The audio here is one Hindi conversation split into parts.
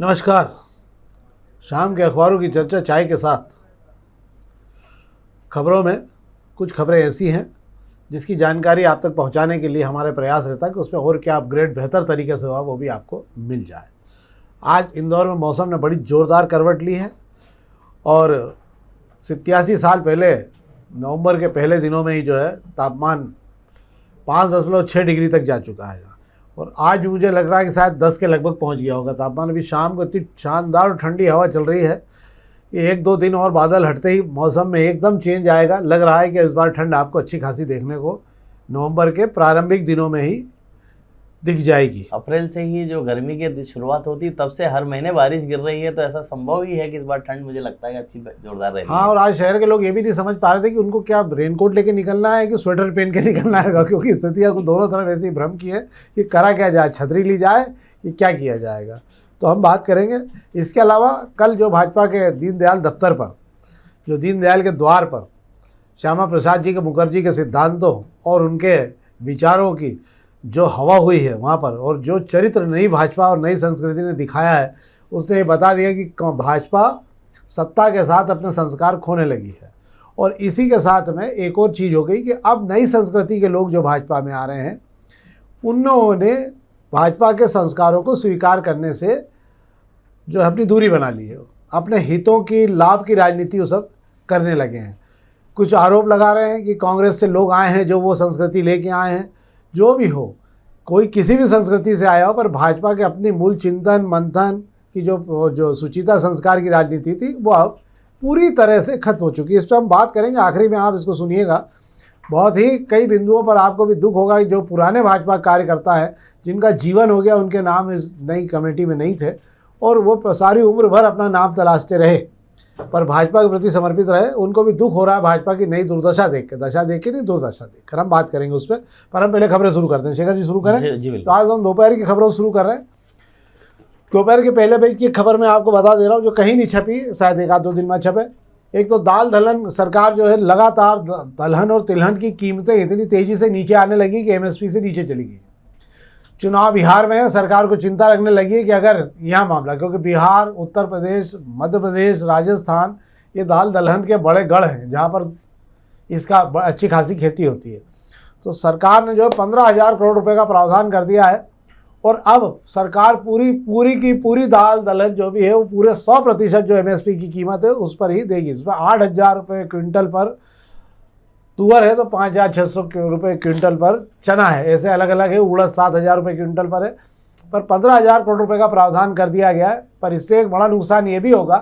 नमस्कार। शाम के अखबारों की चर्चा चाय के साथ। खबरों में कुछ खबरें ऐसी हैं जिसकी जानकारी आप तक पहुंचाने के लिए हमारे प्रयास रहता है कि उसमें और क्या अपग्रेड बेहतर तरीके से हुआ वो भी आपको मिल जाए। आज इंदौर में मौसम ने बड़ी ज़ोरदार करवट ली है और 87 साल पहले नवंबर के पहले दिनों में ही जो है तापमान 5.6 डिग्री तक जा चुका है और आज मुझे लग रहा है कि शायद 10 के लगभग पहुंच गया होगा तापमान। अभी शाम को इतनी शानदार ठंडी हवा चल रही है कि 1-2 दिन और बादल हटते ही मौसम में एकदम चेंज आएगा। लग रहा है कि इस बार ठंड आपको अच्छी खासी देखने को नवंबर के प्रारंभिक दिनों में ही दिख जाएगी। अप्रैल से ही जो गर्मी की शुरुआत होती तब से हर महीने बारिश गिर रही है, तो ऐसा संभव ही है कि इस बार ठंड मुझे लगता है कि अच्छी जोरदार रहेगी। हाँ, और आज शहर के लोग ये भी नहीं समझ पा रहे थे कि उनको क्या रेनकोट लेके निकलना है कि स्वेटर पहन के निकलना है, क्योंकि स्थितियाँ को दोनों तरफ ऐसी भ्रम की है कि करा क्या जाए, छतरी ली जाए कि क्या किया जाएगा। तो हम बात करेंगे। इसके अलावा कल जो भाजपा के दीनदयाल दफ्तर पर, जो दीनदयाल के द्वार पर श्यामा प्रसाद जी के मुखर्जी के सिद्धांतों और उनके विचारों की जो हवा हुई है वहाँ पर, और जो चरित्र नई भाजपा और नई संस्कृति ने दिखाया है, उसने ये बता दिया कि भाजपा सत्ता के साथ अपने संस्कार खोने लगी है। और इसी के साथ में एक और चीज़ हो गई कि अब नई संस्कृति के लोग जो भाजपा में आ रहे हैं उन्होंने भाजपा के संस्कारों को स्वीकार करने से जो अपनी दूरी बना ली है, अपने हितों की लाभ की राजनीति वो सब करने लगे हैं। कुछ आरोप लगा रहे हैं कि कांग्रेस से लोग आए हैं जो वो संस्कृति लेके आए हैं। जो भी हो, कोई किसी भी संस्कृति से आया हो, पर भाजपा के अपनी मूल चिंतन मंथन की जो सुचिता संस्कार की राजनीति थी वो अब पूरी तरह से खत्म हो चुकी है। इस पर हम बात करेंगे। आखिरी में आप इसको सुनिएगा। बहुत ही कई बिंदुओं पर आपको भी दुख होगा कि जो पुराने भाजपा कार्यकर्ता है जिनका जीवन हो गया, उनके नाम इस नई कमेटी में नहीं थे और वो सारी उम्र भर अपना नाम तलाशते रहे पर भाजपा के प्रति समर्पित रहे, उनको भी दुख हो रहा है भाजपा की नई दुर्दशा देख के। दशा देख के नहीं, दुर्दशा देख कर हम बात करेंगे उस पर हम पहले खबरें शुरू करते हैं। शेखर जी शुरू करें। जी तो आज हम दोपहर की खबरों शुरू कर रहे हैं। दोपहर के पहले पेज की खबर मैं आपको बता दे रहा हूँ जो कहीं नहीं छपी, शायद 1-2 दिन में छपे। एक तो दाल दलहन, सरकार जो है लगातार दलहन और तिलहन की कीमतें इतनी तेज़ी से नीचे आने लगी कि MSP से नीचे चली गई। चुनाव बिहार में है, सरकार को चिंता लगने लगी है कि अगर यह मामला, क्योंकि बिहार, उत्तर प्रदेश, मध्य प्रदेश, राजस्थान ये दाल दलहन के बड़े गढ़ हैं जहाँ पर इसका अच्छी खासी खेती होती है। तो सरकार ने जो है 15,000 करोड़ रुपए का प्रावधान कर दिया है और अब सरकार पूरी दाल दलहन जो भी है वो पूरे 100% जो MSP की कीमत है उस पर ही देगी। इसमें 8,000 रुपये क्विंटल पर तुअर है तो 5,600 रुपये क्विंटल पर चना है, ऐसे अलग अलग है। उड़द 7,000 रुपये क्विंटल पर है, पर 15,000 करोड़ रुपए का प्रावधान कर दिया गया है। पर इससे एक बड़ा नुकसान ये भी होगा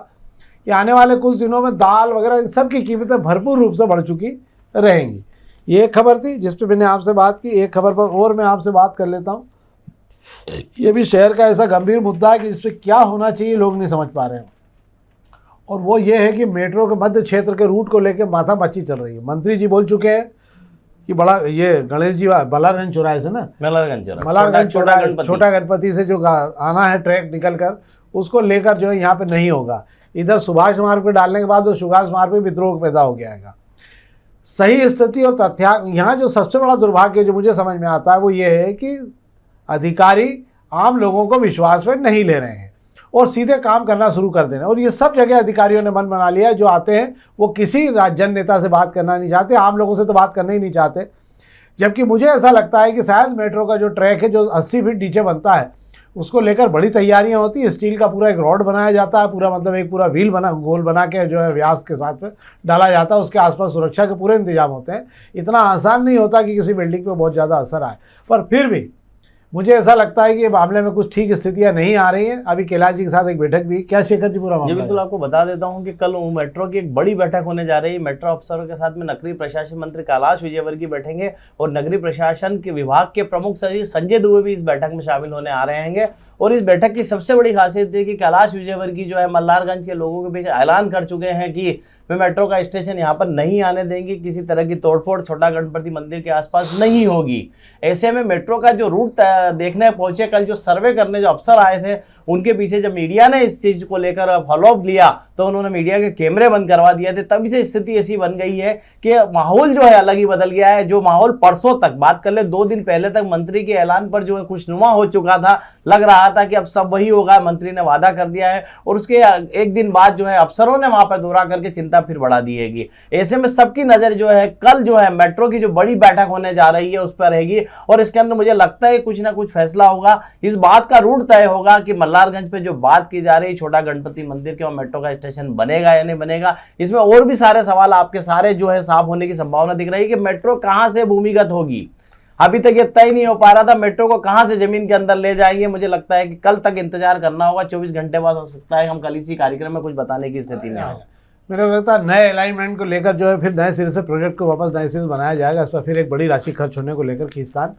कि आने वाले कुछ दिनों में दाल वगैरह इन सब की कीमतें भरपूर रूप से बढ़ चुकी रहेंगी। ये एक खबर थी जिस पर मैंने आपसे बात की। एक खबर पर और मैं आपसे बात कर लेता हूँ। ये भी शहर का ऐसा गंभीर मुद्दा है कि इस पर क्या होना चाहिए लोग नहीं समझ पा रहे हैं, और वो ये है कि मेट्रो के मध्य क्षेत्र के रूट को लेकर माथापच्ची चल रही है। मंत्री जी बोल चुके हैं कि बड़ा ये गणेश जी बल्लारगंज चौराहे से ना, मल्हारगंज चौराहे, छोटा गणपति से जो आना है ट्रैक निकल कर, उसको लेकर जो है यहाँ पे नहीं होगा। इधर सुभाष मार्ग पे डालने के बाद वो सुभाष मार्ग पे विद्रोह पैदा हो गया है। सही स्थिति और तथ्य यहाँ जो सबसे बड़ा दुर्भाग्य जो मुझे समझ में आता है वो ये है कि अधिकारी आम लोगों को विश्वास में नहीं ले रहे हैं और सीधे काम करना शुरू कर दे रहे हैं। और ये सब जगह अधिकारियों ने मन बना लिया है, जो आते हैं वो किसी जन नेता से बात करना नहीं चाहते, आम लोगों से तो बात करना ही नहीं चाहते। जबकि मुझे ऐसा लगता है कि शायद मेट्रो का जो ट्रैक है जो 80 फीट नीचे बनता है उसको लेकर बड़ी तैयारियां होती है। स्टील का पूरा एक रॉड बनाया जाता है, पूरा मतलब एक पूरा व्हील गोल बना के जो है व्यास के साथ में डाला जाता है। उसके आसपास सुरक्षा के पूरे इंतजाम होते हैं। इतना आसान नहीं होता कि किसी बिल्डिंग पर बहुत ज़्यादा असर आए, पर फिर भी मुझे ऐसा लगता है कि ये मामले में कुछ ठीक स्थितियां नहीं आ रही हैं। अभी कैलाश जी के साथ एक बैठक भी, क्या शेखर जी पूरा मामला? जी बिल्कुल, आपको बता देता हूं कि कल मेट्रो की एक बड़ी बैठक होने जा रही है। मेट्रो अफसरों के साथ में नगरीय प्रशासन मंत्री कैलाश विजयवर्गीय बैठेंगे और नगरीय प्रशासन के विभाग के प्रमुख सचिव संजय दुबे भी इस बैठक में शामिल होने आ रहे हैं। और इस बैठक की सबसे बड़ी खासियत है कि कैलाश विजयवर्गीय जो है मल्हारगंज के लोगों के बीच ऐलान कर चुके हैं कि वे मेट्रो का स्टेशन यहाँ पर नहीं आने देंगे, किसी तरह की तोड़फोड़ छोटा गणपति मंदिर के आसपास नहीं होगी। ऐसे में मेट्रो का जो रूट देखने पहुंचे, कल जो सर्वे करने जो अफसर आए थे उनके पीछे जब मीडिया ने इस चीज को लेकर फॉलोअप लिया तो उन्होंने मीडिया के कैमरे बंद करवा दिए थे। तभी से स्थिति ऐसी बन गई है कि माहौल जो है अलग ही बदल गया है। जो माहौल परसों तक बात कर ले 2 दिन पहले तक मंत्री के ऐलान पर जो है खुशनुमा हो चुका था, लग रहा था कि अब सब वही होगा, मंत्री ने वादा कर दिया है, और उसके एक दिन बाद जो है अफसरों ने वहां पर दौरा करके चिंता फिर बढ़ा दी है। ऐसे में सबकी नजर जो है कल जो है मेट्रो की जो बड़ी बैठक होने जा रही है उस पर रहेगी, और इसके अंदर मुझे लगता है कुछ ना कुछ फैसला होगा। इस बात का रूट तय होगा कि मल्हारगंज पे जो बात की जा रही है छोटा गणपति मंदिर के, मेट्रो का स्टेशन बनेगा या नहीं बनेगा। इसमें और भी सारे सवाल आपके सारे जो है साफ होने की संभावना दिख रही है कि मेट्रो कहां से भूमिगत होगी। अभी तक ये तय नहीं हो पा रहा था मेट्रो को कहां से जमीन के अंदर ले जाएंगे। मुझे लगता है कि कल तक इंतजार करना होगा, 24 घंटे बाद हो सकता है हम कल इसी कार्यक्रम में कुछ बताने की स्थिति में आए। मेरे को लगता है नए अलाइनमेंट को लेकर जो है फिर नए सिरे से प्रोजेक्ट को वापस नए सिरे से बनाया जाएगा। इस पर फिर एक बड़ी राशि खर्च होने को लेकर खींचतान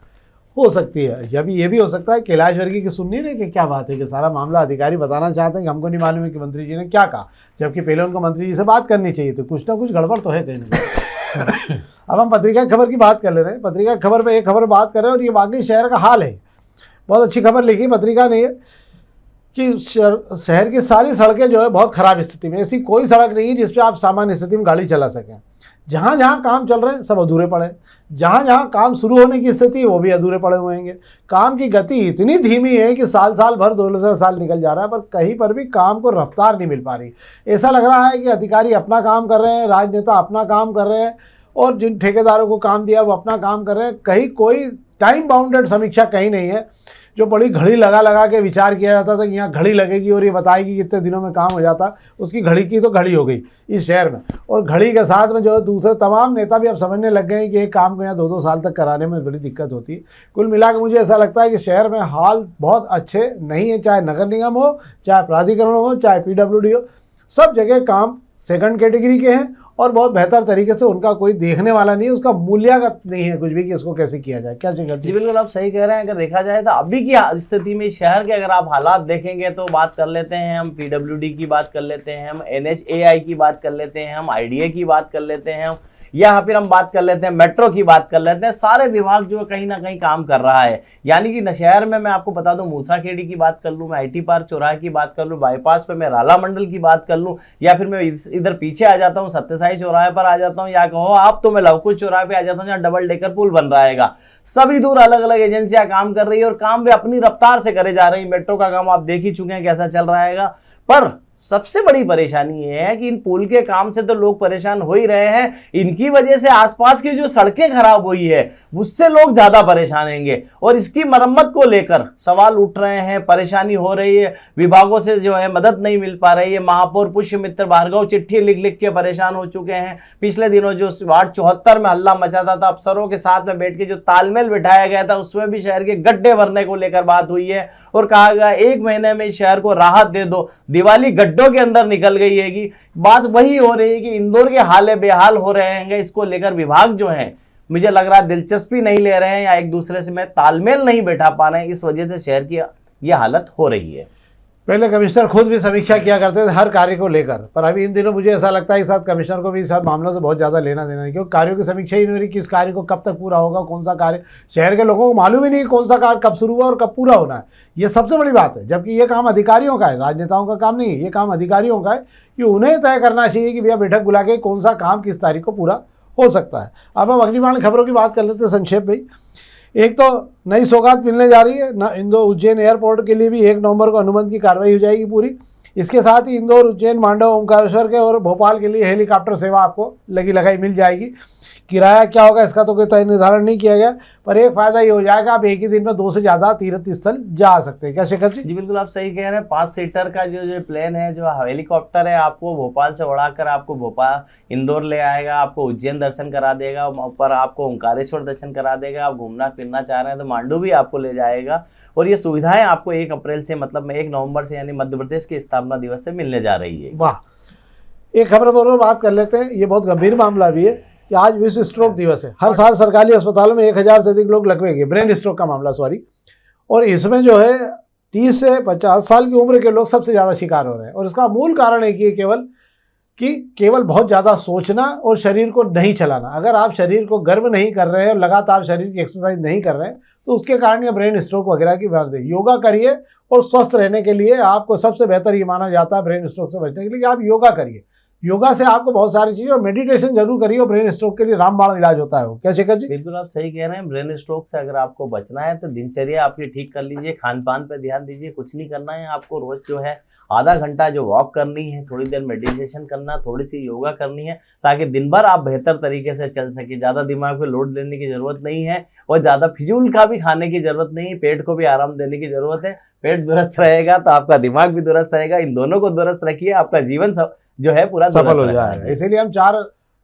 हो सकती है। अभी ये भी हो सकता है कैलाश वर्गीय की सुननी नहीं कि क्या बात है कि सारा मामला अधिकारी बताना चाहते हैं कि हमको नहीं मालूम है कि मंत्री जी ने क्या कहा, जबकि पहले उनको मंत्री जी से बात करनी चाहिए थी। कुछ ना कुछ गड़बड़ तो है कहीं ना कहीं। अब हम पत्रिका की खबर की बात कर ले रहे हैं। पत्रिका की खबर पर एक खबर बात कर रहे हैं और ये वाकई शहर का हाल है। बहुत अच्छी खबर लिखी पत्रिका ने कि शहर की सारी सड़कें जो है बहुत ख़राब स्थिति में। ऐसी कोई सड़क नहीं है जिस पर आप सामान्य स्थिति में गाड़ी चला सकें। जहाँ जहाँ काम चल रहे हैं सब अधूरे पड़े, जहाँ जहाँ काम शुरू होने की स्थिति है वो भी अधूरे पड़े हुए हैं। काम की गति इतनी धीमी है कि साल भर 2 साल निकल जा रहा है, पर कहीं पर भी काम को रफ्तार नहीं मिल पा रही। ऐसा लग रहा है कि अधिकारी अपना काम कर रहे हैं, राजनेता अपना काम कर रहे हैं, और जिन ठेकेदारों को काम दिया वो अपना काम कर रहे हैं। कहीं कोई टाइम बाउंडेड समीक्षा कहीं नहीं है। जो बड़ी घड़ी लगा के विचार किया जाता था कि यहाँ घड़ी लगेगी और ये बताएगी कितने दिनों में काम हो जाता, उसकी घड़ी की तो घड़ी हो गई इस शहर में। और घड़ी के साथ में जो है दूसरे तमाम नेता भी अब समझने लग गए हैं कि एक काम को यहाँ 2 साल तक कराने में बड़ी दिक्कत होती है। कुल मिला के मुझे ऐसा लगता है कि शहर में हाल बहुत अच्छे नहीं है, चाहे नगर निगम हो, चाहे प्राधिकरण हो, चाहे PWD हो, सब जगह काम सेकंड कैटेगरी के हैं और बहुत बेहतर तरीके से उनका कोई देखने वाला नहीं है, उसका मूल्यांकन नहीं है कुछ भी कि इसको कैसे किया जाए। क्या जगह जी बिल्कुल आप सही कह रहे हैं। अगर देखा जाए तो अभी की स्थिति में शहर के अगर आप हालात देखेंगे तो बात कर लेते हैं हम PWD की बात कर लेते हैं, हम NHAI की बात कर लेते हैं, हम IDA की बात कर लेते हैं, या फिर हम बात कर लेते हैं मेट्रो की बात कर लेते हैं। सारे विभाग जो कहीं ना कहीं काम कर रहा है। यानी कि शहर में मैं आपको बता दूं मूसाखेड़ी की बात कर लूं, मैं IT पार्क चौराहे की बात कर लूं, बाईपास पे मैं राला मंडल की बात कर लूं, या फिर मैं इधर पीछे आ जाता हूं सत्यसाई चौराहे पर आ जाता हूं, या कहो आप तो मैं लवकुश चौराहे पे आ जाता हूं जहाँ डबल डेकर पुल बन रहा है। सभी दूर अलग अलग एजेंसियां काम कर रही है और काम भी अपनी रफ्तार से करे जा रही है। मेट्रो का काम आप देख ही चुके हैं कैसा चल रहा है। पर सबसे बड़ी परेशानी ये है कि इन पुल के काम से तो लोग परेशान हो ही रहे हैं, इनकी वजह से आसपास की जो सड़कें खराब हुई है उससे लोग ज्यादा परेशान होंगे और इसकी मरम्मत को लेकर सवाल उठ रहे हैं, परेशानी हो रही है। विभागों से जो है मदद नहीं मिल पा रही है। महापौर पुष्यमित्र भार्गव चिट्ठी लिख के परेशान हो चुके हैं। पिछले दिनों जो वार्ड 74 में हल्ला मचाता था, अफसरों के साथ में बैठ के जो तालमेल बिठाया गया था उसमें भी शहर के गड्ढे भरने को लेकर बात हुई है और कहा गया 1 महीने में शहर को राहत दे दो। दिवाली गड्ढों के अंदर निकल गई है कि बात वही हो रही है कि इंदौर के हाल बेहाल हो रहे हैं। इसको लेकर विभाग जो है मुझे लग रहा है दिलचस्पी नहीं ले रहे हैं या एक दूसरे से में तालमेल नहीं बैठा पा रहे हैं। इस वजह से शहर की यह हालत हो रही है। पहले कमिश्नर खुद भी समीक्षा किया करते थे हर कार्य को लेकर, पर अभी इन दिनों मुझे ऐसा लगता है कि साथ कमिश्नर को भी सब मामलों से बहुत ज़्यादा लेना देना है, क्योंकि कार्यों की समीक्षा ही नहीं हो रही। किस कार्य को कब तक पूरा होगा, कौन सा कार्य शहर के लोगों को मालूम ही नहीं कौन सा कार्य कब शुरू हुआ और कब पूरा होना है। ये सबसे बड़ी बात है, जबकि ये काम अधिकारियों का है, राजनेताओं का काम नहीं है। ये काम अधिकारियों का है कि उन्हें तय करना चाहिए कि भैया बैठक बुला के कौन सा काम किस तारीख को पूरा हो सकता है। अब हम अगली बार खबरों की बात कर लेते हैं संक्षेप में। एक तो नई सौगात मिलने जा रही है ना, इंदौर उज्जैन एयरपोर्ट के लिए भी 1 नवंबर को अनुबंध की कार्रवाई हो जाएगी पूरी। इसके साथ ही इंदौर, उज्जैन, मांडव, ओमकारेश्वर के और भोपाल के लिए हेलीकॉप्टर सेवा आपको लगी लगाई मिल जाएगी। किराया क्या होगा इसका तो कोई तय निर्धारण नहीं किया गया, पर एक फायदा ये हो जाएगा आप एक ही दिन में 2 से ज़्यादा तीर्थ स्थल जा सकते हैं। क्या शेखर जी? जी बिल्कुल आप सही कह रहे हैं। 5 सीटर का जो प्लेन है, जो हेलीकॉप्टर है, आपको भोपाल से उड़ाकर आपको भोपाल इंदौर ले आएगा, आपको उज्जैन दर्शन करा देगा, ऊपर आपको ओंकारेश्वर दर्शन करा देगा। आप घूमना फिरना चाह रहे हैं तो मांडू भी आपको ले जाएगा और ये सुविधाएं आपको 1 अप्रैल से मतलब 1 नवंबर से यानी मध्य प्रदेश के स्थापना दिवस से मिलने जा रही है। वाह, एक खबर पर बात कर लेते हैं। ये बहुत गंभीर मामला भी है कि आज विश्व स्ट्रोक दिवस है। हर साल सरकारी अस्पतालों में 1000 से अधिक लोग लगवेंगे, ब्रेन स्ट्रोक का मामला सॉरी, और इसमें जो है 30 से 50 साल की उम्र के लोग सबसे ज़्यादा शिकार हो रहे हैं। और इसका मूल कारण है कि केवल बहुत ज़्यादा सोचना और शरीर को नहीं चलाना। अगर आप शरीर को गर्म नहीं कर रहे हैं और लगातार शरीर की एक्सरसाइज नहीं कर रहे हैं तो उसके कारण ये ब्रेन स्ट्रोक वगैरह की बात है। योगा करिए और स्वस्थ रहने के लिए आपको सबसे बेहतर ये माना जाता है ब्रेन स्ट्रोक से बचने के लिए कि आप योगा करिए। योगा से आपको बहुत सारी चीज़ें, और मेडिटेशन जरूर करिए, और ब्रेन स्ट्रोक के लिए रामबाण इलाज होता है वो। क्या शेखर जी? बिल्कुल आप सही कह रहे हैं। ब्रेन स्ट्रोक से अगर आपको बचना है तो दिनचर्या आपकी ठीक कर लीजिए, खान पान पे ध्यान दीजिए। कुछ नहीं करना है आपको, रोज जो है आधा घंटा जो वॉक करनी है, थोड़ी देर मेडिटेशन करना, थोड़ी सी योगा करनी है, ताकि दिन भर आप बेहतर तरीके से चल सके। ज़्यादा दिमाग पे लोड लेने की ज़रूरत नहीं है, और ज़्यादा फिजूल का भी खाने की ज़रूरत नहीं है। पेट को भी आराम देने की ज़रूरत है। पेट दुरुस्त रहेगा तो आपका दिमाग भी दुरुस्त रहेगा। इन दोनों को दुरुस्त रखिए, आपका जीवन जो है पूरा सफल हो जाएगा। इसीलिए हम 4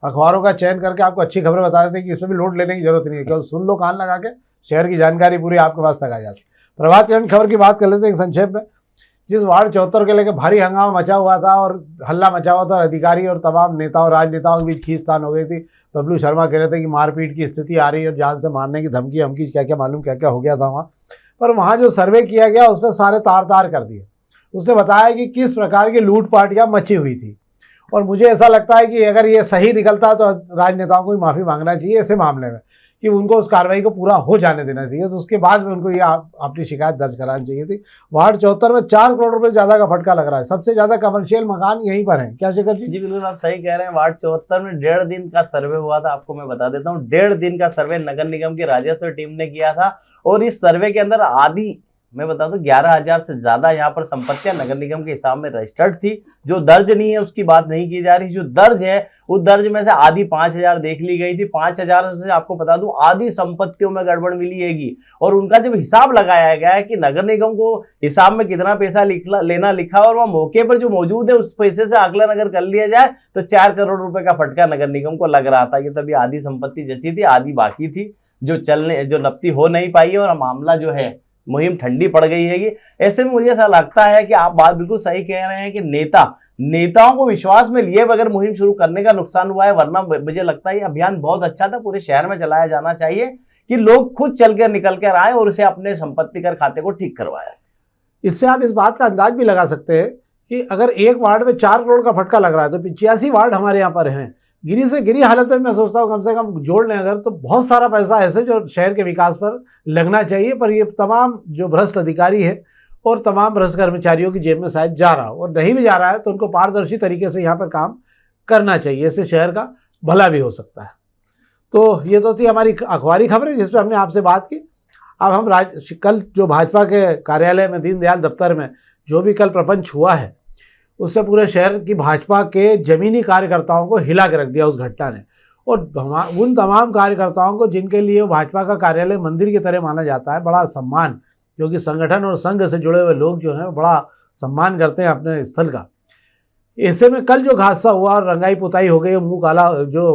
अखबारों का चयन करके आपको अच्छी खबरें बता देते हैं कि इसमें भी लोड लेने की जरूरत नहीं है, केवल सुन लो कान लगा के, शहर की जानकारी पूरी आपके पास तक आ जाती है। प्रभात खबर खबर की बात कर लेते हैं एक संक्षेप में। जिस वार्ड 74 के लेकर भारी हंगामा मचा हुआ था और हल्ला मचा हुआ था, अधिकारी और तमाम नेताओं राजनेताओं के बीच खींचतान हो गई थी। बबलू शर्मा कह रहे थे कि मारपीट की स्थिति आ रही है और जान से मारने की धमकी हमकी क्या क्या मालूम क्या क्या हो गया था वहाँ पर। वहाँ जो सर्वे किया गया उसने सारे तार तार कर दिए। उसने बताया कि किस प्रकार की लूटपाटियाँ मची हुई थी, और मुझे ऐसा लगता है कि अगर ये सही निकलता तो राजनेताओं को भी माफ़ी मांगना चाहिए ऐसे मामले में, कि उनको उस कार्रवाई को पूरा हो जाने देना चाहिए। तो उसके बाद में उनको ये अपनी शिकायत दर्ज करानी चाहिए थी। वार्ड 74 में 4 करोड़ रुपए ज़्यादा का फटका लग रहा है। सबसे ज़्यादा कमर्शियल मकान यहीं पर है। क्या शेखर जी? जी बिल्कुल आप सही कह रहे हैं। वार्ड 74 में 1.5 दिन का सर्वे हुआ था। आपको मैं बता देता हूँ, 1.5 दिन का सर्वे नगर निगम की राजस्व टीम ने किया था, और इस सर्वे के अंदर आधी, मैं बता दूं, 11,000 से ज्यादा यहाँ पर संपत्तियां नगर निगम के हिसाब में रजिस्टर्ड थी। जो दर्ज नहीं है उसकी बात नहीं की जा रही, जो दर्ज है उस दर्ज में से आधी 5,000 देख ली गई थी। 5,000 से आपको बता दूं आधी संपत्तियों में गड़बड़ मिली हैगी। और उनका जब हिसाब लगाया गया है कि नगर निगम को हिसाब में कितना पैसा लेना लिखा, और वह मौके पर जो मौजूद है उस पैसे से आकलन अगर कर लिया जाए तो 4 करोड़ रुपए का फटका नगर निगम को लग रहा था। ये तभी आधी संपत्ति जची थी, आधी बाकी थी जो नफ्ती हो नहीं पाई है, और मामला जो है मुहिम ठंडी पड़ गई हैगी। ऐसे में मुझे ऐसा लगता है कि आप बात बिल्कुल सही कह रहे हैं कि नेताओं को विश्वास में लिए बगैर मुहिम शुरू करने का नुकसान हुआ है। वरना मुझे लगता है ये अभियान बहुत अच्छा था, पूरे शहर में चलाया जाना चाहिए कि लोग खुद चल कर निकल कर आए और उसे अपने संपत्ति कर खाते को ठीक करवाए। इससे आप इस बात का अंदाज भी लगा सकते हैं कि अगर एक वार्ड में 4 करोड़ का फटका लग रहा है तो 85 वार्ड हमारे यहाँ पर हैं। गिरी से गिरी हालत में मैं सोचता हूँ कम से कम जोड़ लें अगर, तो बहुत सारा पैसा ऐसे जो शहर के विकास पर लगना चाहिए, पर ये तमाम जो भ्रष्ट अधिकारी है और तमाम भ्रष्ट कर्मचारियों की जेब में शायद जा रहा हो, और नहीं भी जा रहा है तो उनको पारदर्शी तरीके से यहाँ पर काम करना चाहिए। इससे शहर का भला भी हो सकता है। तो ये तो थी हमारी अखबारी खबरें जिस पर हमने आपसे बात की। अब हम कल जो भाजपा के कार्यालय में दीनदयाल दफ्तर में जो भी कल प्रपंच हुआ है उससे पूरे शहर की भाजपा के जमीनी कार्यकर्ताओं को हिला के रख दिया उस घटना ने। और उन तमाम कार्यकर्ताओं को जिनके लिए भाजपा का कार्यालय मंदिर की तरह माना जाता है, बड़ा सम्मान, क्योंकि संगठन और संघ से जुड़े हुए लोग जो हैं बड़ा सम्मान करते हैं अपने स्थल का। ऐसे में कल जो हादसा हुआ और रंगाई पुताई हो गई, मुँह काला जो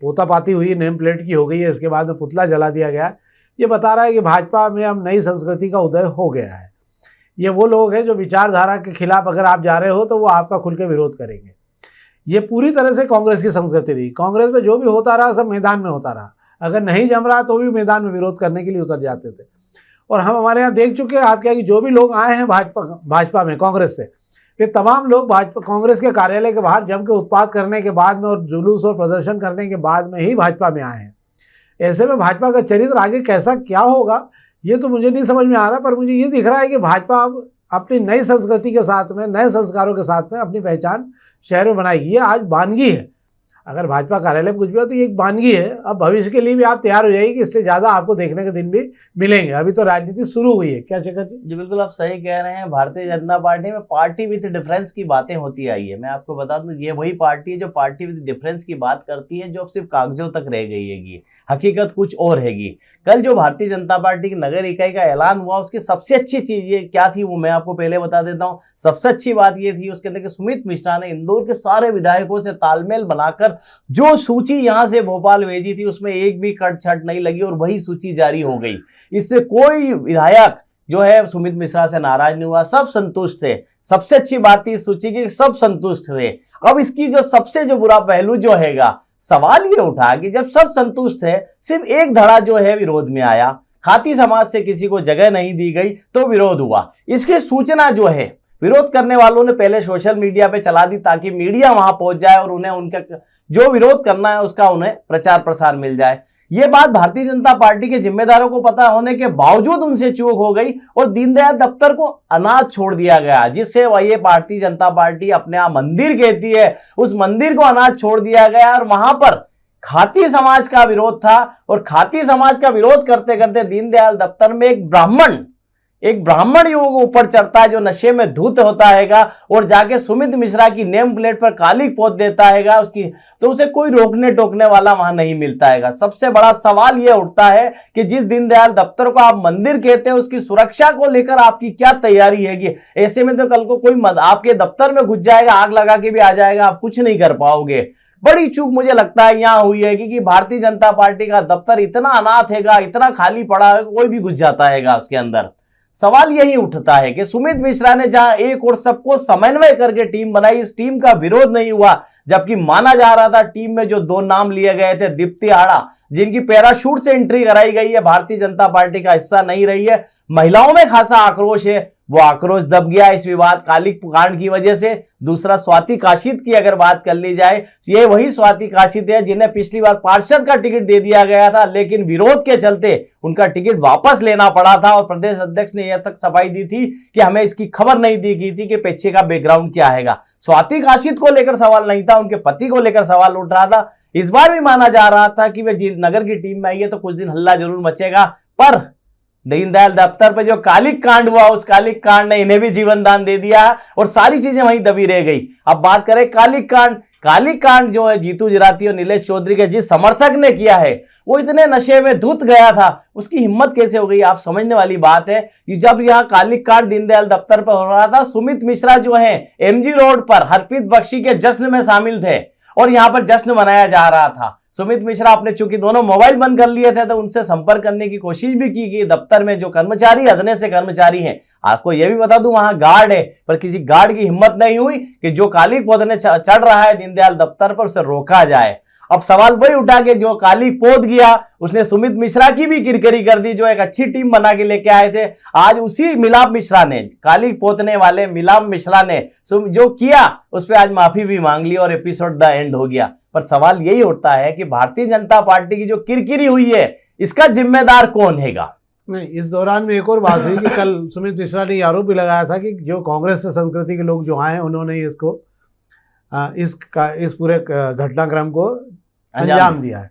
पोता पाती हुई नेम प्लेट की हो गई है, इसके बाद में पुतला जला दिया गया, ये बता रहा है कि भाजपा में अब नई संस्कृति का उदय हो गया है। ये वो लोग हैं जो विचारधारा के खिलाफ अगर आप जा रहे हो तो वो आपका खुल के विरोध करेंगे। ये पूरी तरह से कांग्रेस की संस्कृति रही। कांग्रेस में जो भी होता रहा सब मैदान में होता रहा, अगर नहीं जम रहा तो भी मैदान में विरोध करने के लिए उतर जाते थे। और हम हमारे यहाँ देख चुके हैं आप क्या कि जो भी लोग आए हैं भाजपा में कांग्रेस से, फिर तमाम लोग भाजपा कांग्रेस के कार्यालय के बाहर जम के उत्पात करने के बाद में और जुलूस और प्रदर्शन करने के बाद में ही भाजपा में आए हैं। ऐसे में भाजपा का चरित्र आगे कैसा क्या होगा ये तो मुझे नहीं समझ में आ रहा, पर मुझे ये दिख रहा है कि भाजपा अब अपनी नई संस्कृति के साथ में, नए संस्कारों के साथ में अपनी पहचान शहर में बनाएगी। ये आज वानगी है। अगर भाजपा कार्यालय में कुछ भी हो तो ये एक वानगी है। अब भविष्य के लिए भी आप तैयार हो जाइए कि इससे ज़्यादा आपको देखने के दिन भी मिलेंगे। अभी तो राजनीति शुरू हुई है। क्या शेखर जी? जी बिल्कुल आप सही कह रहे हैं। भारतीय जनता पार्टी में पार्टी विद डिफरेंस की बातें होती आई है। मैं आपको बता दूं ये वही पार्टी है जो पार्टी विद डिफरेंस की बात करती है, जो अब सिर्फ कागजों तक रह गई हैगी, हकीकत कुछ और हैगी। कल जो भारतीय जनता पार्टी की नगर इकाई का ऐलान हुआ उसकी सबसे अच्छी चीज ये क्या थी वो मैं आपको पहले बता देता हूँ। सबसे अच्छी बात ये थी उसके अंदर कि सुमित मिश्रा ने इंदौर के सारे विधायकों से तालमेल बनाकर जो सूची यहां से भोपाल भेजी थी उसमें एक भी कट छट नहीं लगी और वही सूची जारी हो गई। इससे कोई विधायक जो है सुमित मिश्रा से नाराज नहीं हुआ, सब संतुष्ट थे। सबसे अच्छी बात थी इस सूची की, सब संतुष्ट थे। अब इसकी जो सबसे जो बुरा पहलू जो हैगा, सवाल ये उठा कि जब सब संतुष्ट थे सिर्फ एक धड़ा जो है विरोध में आया, खाती समाज से किसी को जगह नहीं दी गई तो विरोध हुआ। इसकी सूचना जो है विरोध करने वालों ने पहले सोशल मीडिया पे चला दी ताकि मीडिया वहां पहुंच जाए और उन्हें उनका जो विरोध करना है उसका उन्हें प्रचार प्रसार मिल जाए। ये बात भारतीय जनता पार्टी के जिम्मेदारों को पता होने के बावजूद उनसे चूक हो गई और दीनदयाल दफ्तर को अनाथ छोड़ दिया गया, जिससे ये भारतीय जनता पार्टी अपने आप मंदिर कहती है, उस मंदिर को अनाथ छोड़ दिया गया। और वहां पर खाती समाज का विरोध था और खाती समाज का विरोध करते करते दीनदयाल दफ्तर में एक ब्राह्मण युवक ऊपर चढ़ता है जो नशे में धुत होता हैगा और जाके सुमित मिश्रा की नेम प्लेट पर काली पोत देता हैगा उसकी, तो उसे कोई रोकने टोकने वाला वहां नहीं मिलता हैगा। सबसे बड़ा सवाल यह उठता है कि जिस दीनदयाल दफ्तर को आप मंदिर कहते हैं उसकी सुरक्षा को लेकर आपकी क्या तैयारी हैगी। ऐसे में तो कल को कोई आपके दफ्तर में घुस जाएगा, आग लगा के भी आ जाएगा, आप कुछ नहीं कर पाओगे। बड़ी चूक मुझे लगता है यहां हुई है कि भारतीय जनता पार्टी का दफ्तर इतना अनाथ हैगा, इतना खाली पड़ा है, कोई भी घुस जाता हैगा उसके अंदर। सवाल यही उठता है कि सुमित मिश्रा ने जहां एक और सबको समन्वय करके टीम बनाई, इस टीम का विरोध नहीं हुआ, जबकि माना जा रहा था टीम में जो 2 नाम लिए गए थे, दीप्ति आड़ा जिनकी पैराशूट से एंट्री कराई गई है, भारतीय जनता पार्टी का हिस्सा नहीं रही है। महिलाओं में खासा आक्रोश है, वो आक्रोश दब गया इस विवाद काली कांड की वजह से। दूसरा, स्वाति काशिद की अगर बात कर ली जाए, ये वही स्वाति काशिद है जिन्हें पिछली बार पार्षद का टिकट दे दिया गया था, लेकिन विरोध के चलते उनका टिकट वापस लेना पड़ा था और प्रदेश अध्यक्ष ने यह तक सफाई दी थी कि हमें इसकी खबर नहीं दी गई थी कि पीछे का बैकग्राउंड क्या हैगा। स्वाति काशिद को लेकर सवाल नहीं था, उनके पति को लेकर सवाल उठ रहा था। इस बार भी माना जा रहा था कि वे नगर की टीम में आई है तो कुछ दिन हल्ला जरूर मचेगा, पर दीनदयाल दफ्तर पे जो कालिक कांड हुआ, उस कालिक कांड ने इन्हें भी जीवन दान दे दिया और सारी चीजें वहीं दबी रह गई। अब बात करें कालिक कांड जो है जीतू जराती और नीलेश चौधरी के जिस समर्थक ने किया है, वो इतने नशे में धुत गया था, उसकी हिम्मत कैसे हो गई। आप समझने वाली बात है कि जब यहाँ कालिक कांड दीनदयाल दफ्तर पर हो रहा था, सुमित मिश्रा जो है एमजी रोड पर हरप्रीत बख्शी के जश्न में शामिल थे और यहाँ पर जश्न मनाया जा रहा था। सुमित मिश्रा अपने चूंकि दोनों मोबाइल बंद कर लिए थे तो उनसे संपर्क करने की कोशिश भी की गई। दफ्तर में जो कर्मचारी अदने से कर्मचारी हैं, आपको यह भी बता दूं वहां गार्ड है, पर किसी गार्ड की हिम्मत नहीं हुई कि जो काली पोतने चढ़ रहा है दीनदयाल दफ्तर पर उसे रोका जाए। अब सवाल वही उठा के जो काली पोत गया उसने सुमित मिश्रा की भी किरकिरी कर दी, जो एक अच्छी टीम बना के लेके आए थे। आज उसी मिलाप मिश्रा ने, काली पोतने वाले मिलाप मिश्रा ने जो किया उस पर आज माफी भी मांग ली और एपिसोड द एंड हो गया। पर सवाल यही उठता है कि भारतीय जनता पार्टी की जो किरकिरी हुई है इसका जिम्मेदार कौन हैगा। नहीं, इस दौरान में एक और बात हुई कि कल सुमित मिश्रा ने आरोप भी लगाया था कि जो कांग्रेस से संस्कृति के लोग जो आए उन्होंने इसको इस पूरे घटनाक्रम को अंजाम दिया है।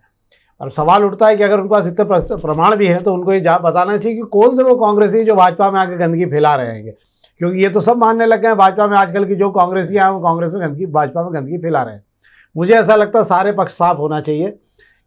और सवाल उठता है कि अगर उनके पास इतने प्रमाण भी है तो उनको ये बताना चाहिए कि कौन से वो कांग्रेसी जो भाजपा में आके गंदगी फैला रहे हैं, क्योंकि ये तो सब मानने लग गए हैं भाजपा में आजकल की जो कांग्रेसी हैं वो कांग्रेस में गंदगी, भाजपा में गंदगी फैला रहे हैं। मुझे ऐसा लगता है सारे पक्ष साफ होना चाहिए,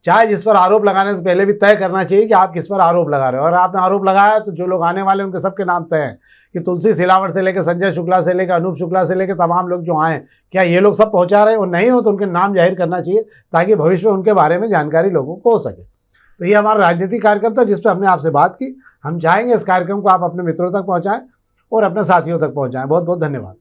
चाहे जिस पर आरोप लगाने से पहले भी तय करना चाहिए कि आप किस पर आरोप लगा रहे हो। और आपने आरोप लगाया तो जो लोग आने वाले उनके सबके नाम तय हैं कि तुलसी सिलावट से लेकर संजय शुक्ला से लेकर अनूप शुक्ला से लेकर तमाम लोग जो आए, क्या ये लोग सब पहुंचा रहे हैं, और नहीं हो तो उनके नाम जाहिर करना चाहिए ताकि भविष्य में उनके बारे में जानकारी लोगों को हो सके। तो ये हमारा राजनीतिक कार्यक्रम था जिस पर हमने आपसे बात की। हम चाहेंगे इस कार्यक्रम को आप अपने मित्रों तक पहुँचाएँ और अपने साथियों तक पहुँचाएँ। बहुत बहुत धन्यवाद।